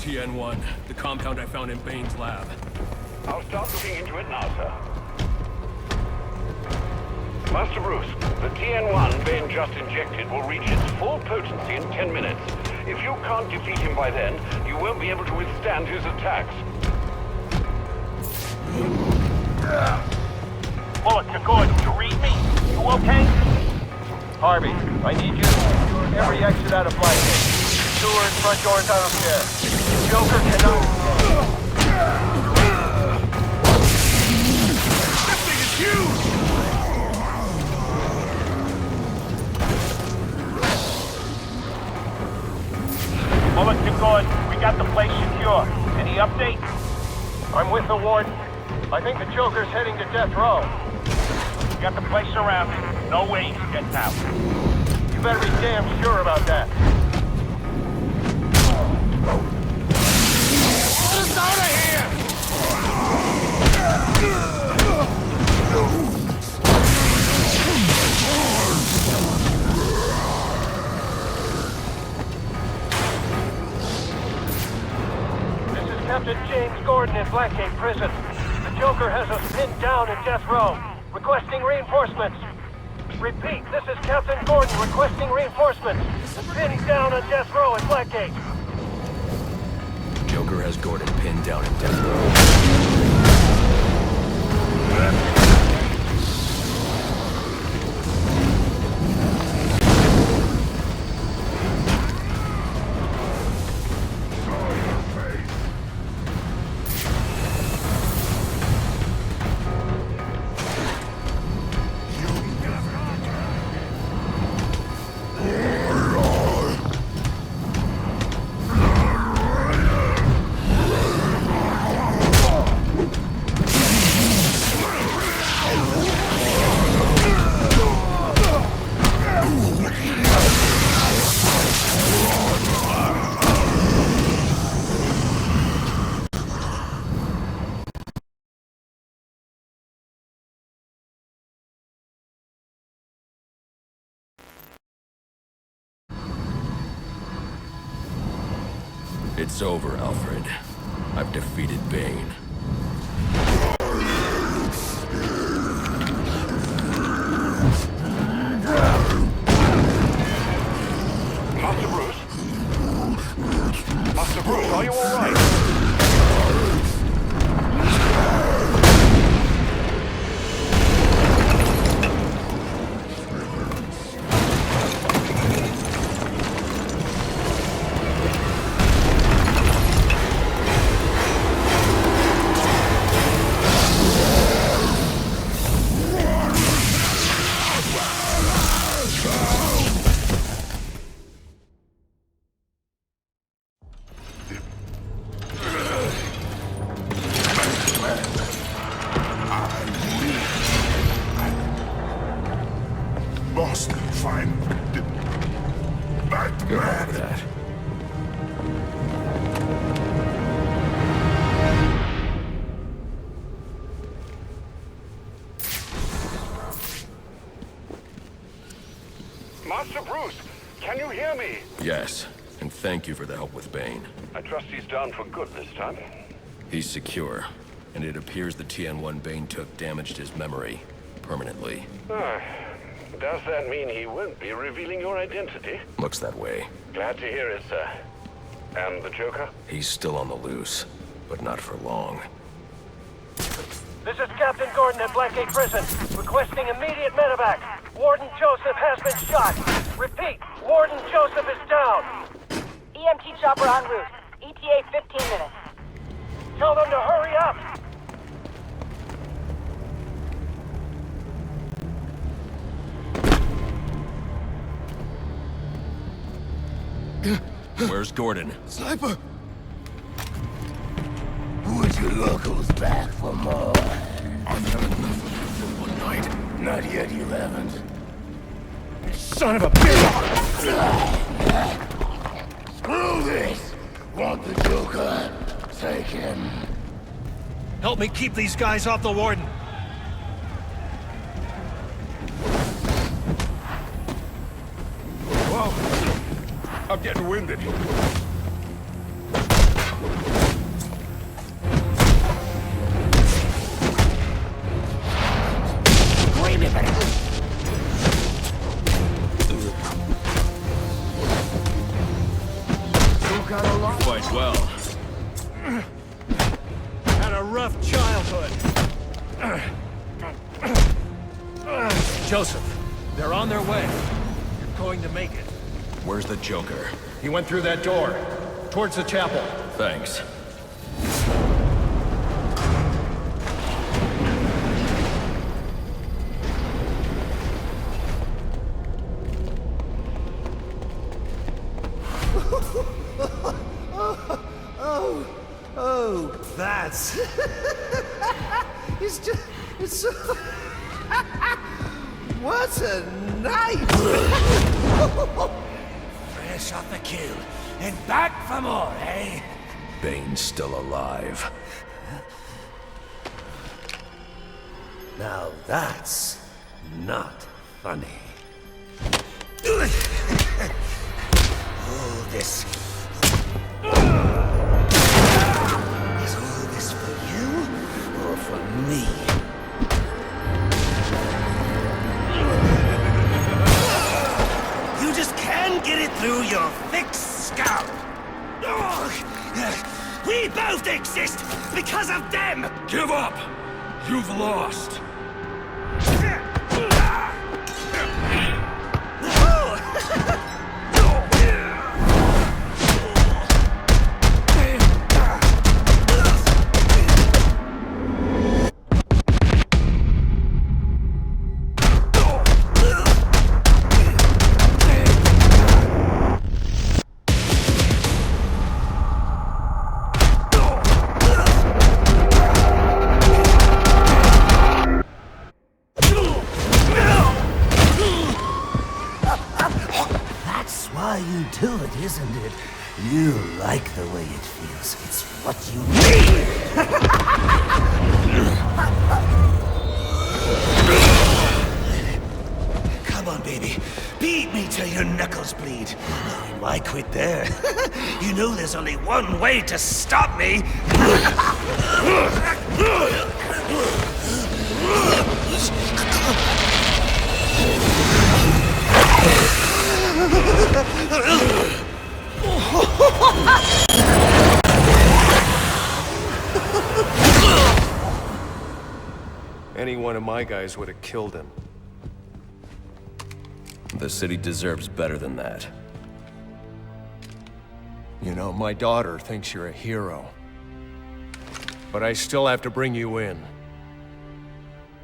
TN1, the compound I found in Bane's lab. I'll start looking into it now, sir. Master Bruce, the TN1 Bane just injected will reach its full potency in 10 minutes. If you can't defeat him by then, you won't be able to withstand his attacks. Bullet to Gordon, you read me? You okay? Harvey, I need you to secure every exit out of Blackgate. Sewers, front doors, I don't care. Joker cannot... This thing is huge! Bullet to Gordon, we got the place secure. Any update? I'm with the warden. I think the Joker's heading to death row. We got the place surrounded. No way he's getting out. You better be damn sure about that. Get us out of here! This is Captain James Gordon in Blackgate Prison. The Joker has us pinned down in death row, requesting reinforcements. Repeat, this is Captain Gordon requesting reinforcements. Pinned down on death row at Blackgate. Joker has Gordon pinned down in death row. It's over, Alfred. I've defeated Bane. Master Bruce? Master Bruce, are you all right? Lost, fine. Good luck with that. Master Bruce, can you hear me? Yes, and thank you for the help with Bane. I trust he's down for good this time. He's secure, and it appears the TN1 Bane took damaged his memory permanently. Does that mean he won't be revealing your identity? Looks that way. Glad to hear it, sir. And the Joker? He's still on the loose, but not for long. This is Captain Gordon at Blackgate Prison, requesting immediate medevac. Warden Joseph has been shot. Repeat, Warden Joseph is down. EMT chopper en route. ETA 15 minutes. Tell them to hurry up. Where's Gordon? Sniper! Would you locals back for more? I've had enough of you for one night. Not yet, you haven't. Son of a bitch! Screw this! Want the Joker? Take him. Help me keep these guys off the warden. Whoa! I'm getting winded. Joseph, they're on their way. You're going to make it. Where's the Joker? He went through that door, towards the chapel. Thanks. Oh, that's... it's just... It's so... What a night! Fresh off the kill, and back for more, eh? Bane's still alive. Now that's not funny. All this... Is all this for you, or for me? You just can't get it through your thick scalp. We both exist because of them! Give up! You've lost! Why you do it, isn't it? You like the way it feels. It's what you need! Come on, baby. Beat me till your knuckles bleed. Why quit there? You know there's only one way to stop me! Any one of my guys would have killed him. The city deserves better than that. You know, my daughter thinks you're a hero. But I still have to bring you in.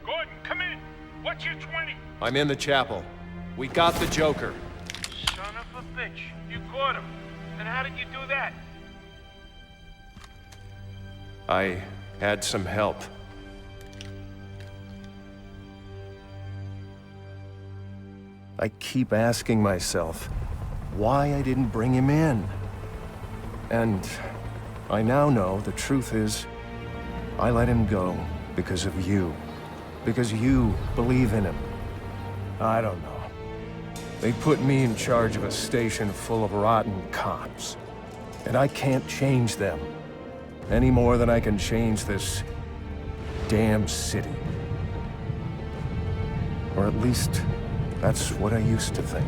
Gordon, come in. What's your 20? I'm in the chapel. We got the Joker. Son of a bitch. You caught him. And how did you do that? I had some help. I keep asking myself why I didn't bring him in. And I now know the truth is, I let him go because of you. Because you believe in him. I don't know. They put me in charge of a station full of rotten cops. And I can't change them. Any more than I can change this damn city. Or at least, that's what I used to think.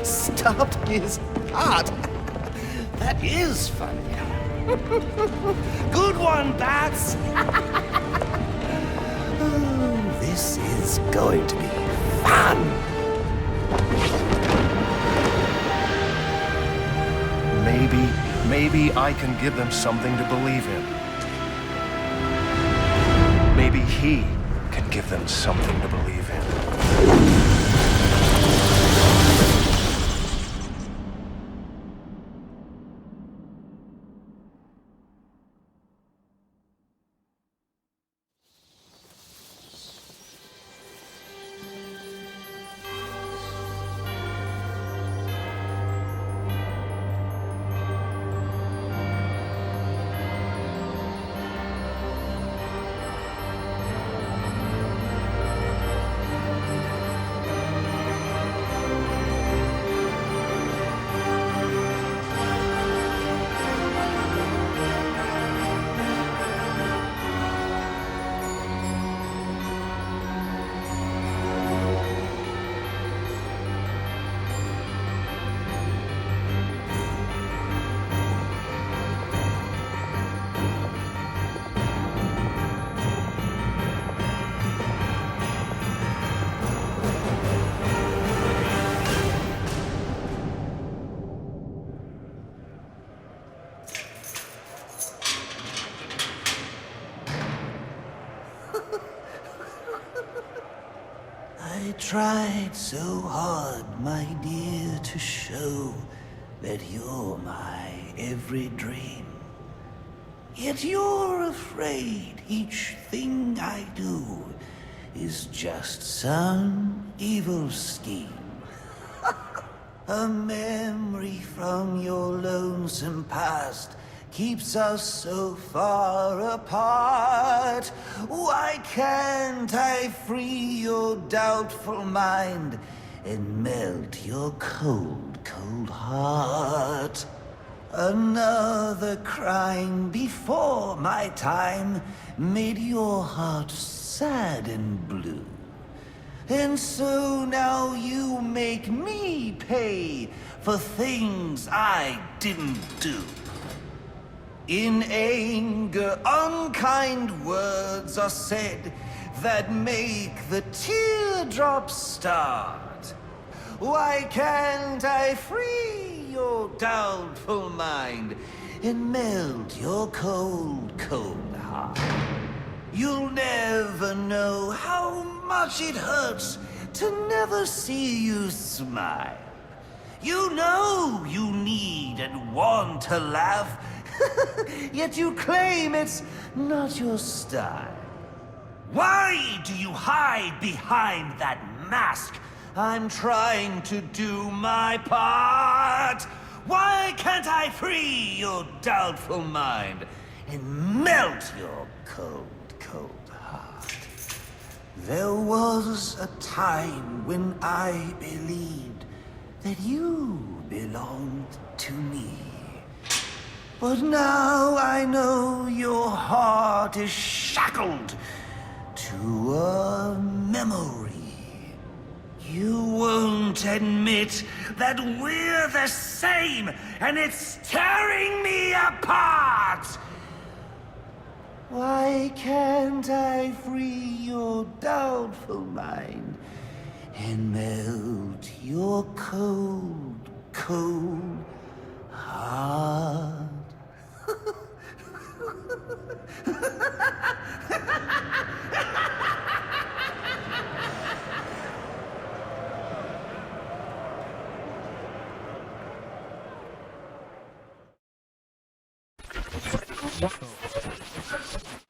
Stopped his heart. That is funny. Good one, Bats. Oh, this is going to be fun. Maybe I can give them something to believe in. Maybe he can give them something to believe in. tried so hard, my dear, to show that you're my every dream. Yet you're afraid each thing I do is just some evil scheme. A memory from your lonesome past keeps us so far apart. Why can't I free your doubtful mind and melt your cold, cold heart? Another crime before my time made your heart sad and blue. And so now you make me pay for things I didn't do. In anger, unkind words are said that make the teardrops start. Why can't I free your doubtful mind and melt your cold, cold heart? You'll never know how much it hurts to never see you smile. You know you need and want to laugh, yet you claim it's not your style. Why do you hide behind that mask? I'm trying to do my part. Why can't I free your doubtful mind and melt your cold, cold heart? There was a time when I believed that you belonged to me. But now I know your heart is shackled to a memory. You won't admit that we're the same, and it's tearing me apart! Why can't I free your doubtful mind and melt your cold, cold heart?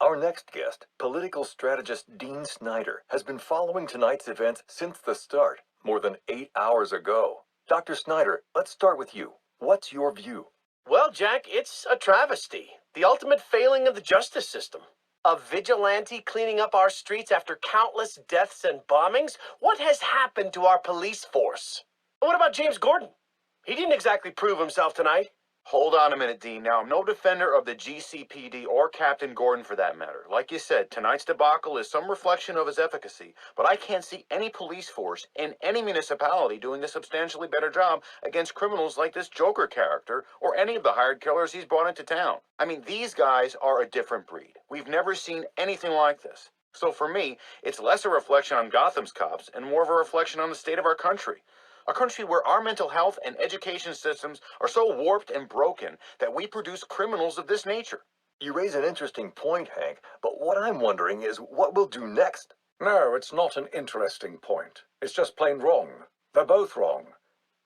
Our next guest, political strategist Dean Snyder, has been following tonight's events since the start, more than 8 hours ago. Dr. Snyder, let's start with you. What's your view? Well, Jack, it's a travesty. The ultimate failing of the justice system. A vigilante cleaning up our streets after countless deaths and bombings? What has happened to our police force? And what about James Gordon? He didn't exactly prove himself tonight. Hold on a minute, Dean. Now, I'm no defender of the GCPD or Captain Gordon for that matter. Like you said, tonight's debacle is some reflection of his efficacy, but I can't see any police force in any municipality doing a substantially better job against criminals like this Joker character or any of the hired killers he's brought into town. I mean, these guys are a different breed. We've never seen anything like this. So for me, it's less a reflection on Gotham's cops and more of a reflection on the state of our country. A country where our mental health and education systems are so warped and broken that we produce criminals of this nature. You raise an interesting point, Hank, but what I'm wondering is what we'll do next. No, it's not an interesting point. It's just plain wrong. They're both wrong.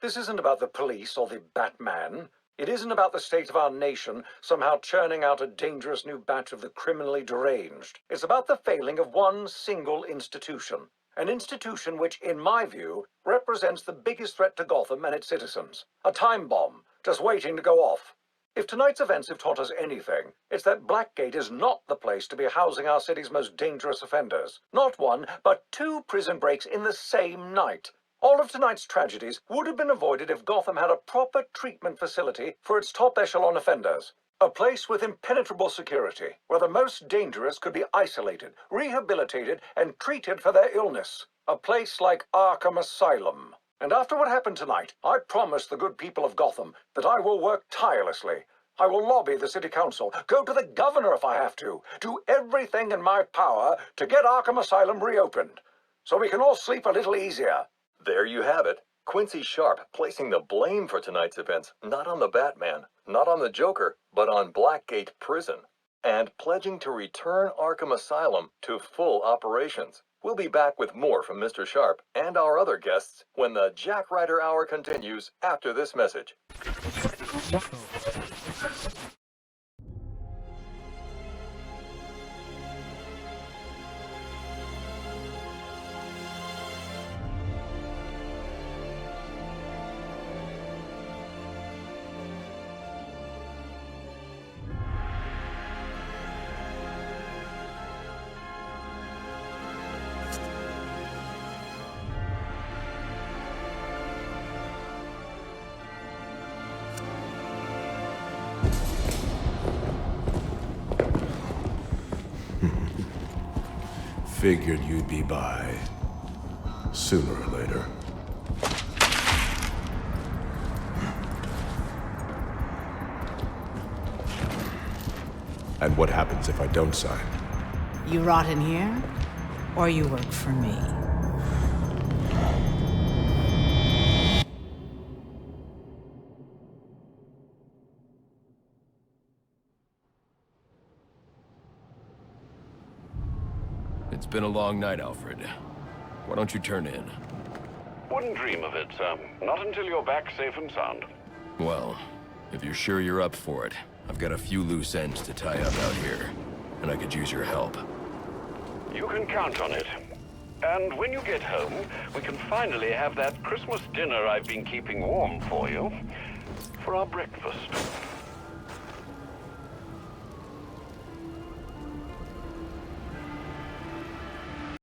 This isn't about the police or the Batman. It isn't about the state of our nation somehow churning out a dangerous new batch of the criminally deranged. It's about the failing of one single institution. An institution which, in my view, represents the biggest threat to Gotham and its citizens. A time bomb, just waiting to go off. If tonight's events have taught us anything, it's that Blackgate is not the place to be housing our city's most dangerous offenders. Not one, but 2 prison breaks in the same night. All of tonight's tragedies would have been avoided if Gotham had a proper treatment facility for its top echelon offenders. A place with impenetrable security, where the most dangerous could be isolated, rehabilitated, and treated for their illness. A place like Arkham Asylum. And after what happened tonight, I promise the good people of Gotham that I will work tirelessly. I will lobby the city council, go to the governor if I have to, do everything in my power to get Arkham Asylum reopened, so we can all sleep a little easier. There you have it. Quincy Sharp placing the blame for tonight's events not on the Batman, not on the Joker, but on Blackgate Prison. and pledging to return Arkham Asylum to full operations. We'll be back with more from Mr. Sharp and our other guests when the Jack Ryder Hour continues after this message. Figured you'd be by sooner or later. And what happens if I don't sign? You rot in here, or you work for me? It's been a long night, Alfred. Why don't you turn in? Wouldn't dream of it, sir. Not until you're back safe and sound. Well, if you're sure you're up for it, I've got a few loose ends to tie up out here, and I could use your help. You can count on it. And when you get home, we can finally have that Christmas dinner I've been keeping warm for you for our breakfast.